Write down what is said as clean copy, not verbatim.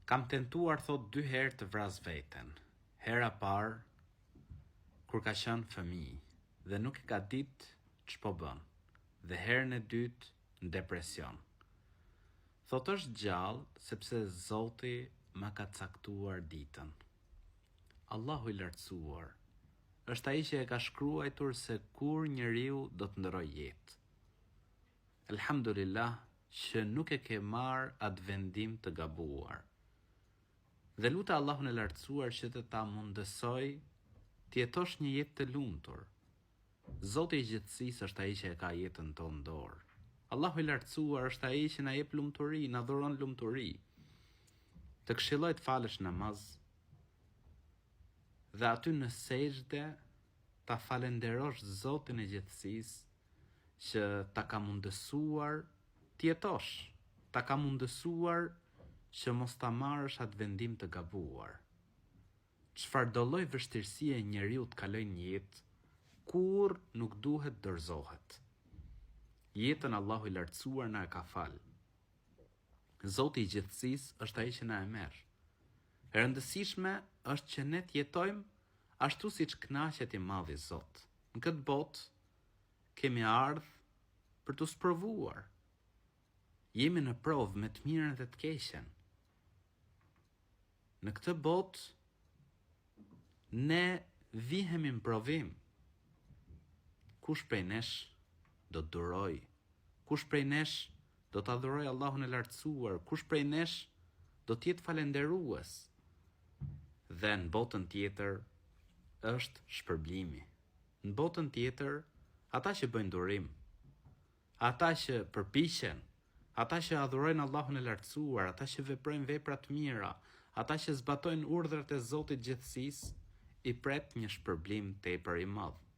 Kam tentuar thot 2 herë të vras veten. Hera parë kur ka qenë fëmijë dhe nuk e ka ditë ç'po bën. Dhe herën e dytë në depresion. Thot është gjallë sepse Zoti ma ka caktuar ditën. Allahu i lartësuar është ai që e ka shkruar se kur njeriu do të ndrojë jetë. Elhamdulillah që nuk e ke marr atë vendim të gabuar. Dhe luta Allahun e lartësuar që të ta mundësoj të jetosh një jetë të lumtur. Zoti i gjithësisë është ai që e ka jetën tonë dorë. Allahu i lartësuar është ai që na jep lumturi, na dhuron lumturi. Të këshilloj të falësh namaz dhe aty në sejdë ta falenderosh Zotin e gjithësisë që ta ka mundësuar të jetosh, ta ka mundësuar që mos ta marrësh atë vendim të gabuar. Çfarë do lloj vështirësie njeriu të kalojë një jetë, kur nuk duhet dorëzohet. Jetën Allahu i lartësuar na e ka fal. Zoti i gjithësisë është ai që na e merr. E rëndësishme është që ne të jetojmë ashtu siç kënaqet i madhi Zot. Në këtë botë kemi ardhur për të sprovuar. Jemi në provë me të mirën dhe të keqen. Në këtë botë ne vihemi në provim. Kush prej nesh do të duroj? Kush prej nesh do të adhuroj Allahun e lartësuar? Kush prej nesh do të jetë falënderues? Dhe në botën tjetër është shpërblimi. Në botën tjetër, ata që bëjnë durim, ata që përpiqen, ata që adhurojnë Allahun e lartësuar, ata që veprojnë vepra të mira, ata që zbatojnë urdhrat e Zotit gjithësisë, i pret një shpërblim tepër i madh.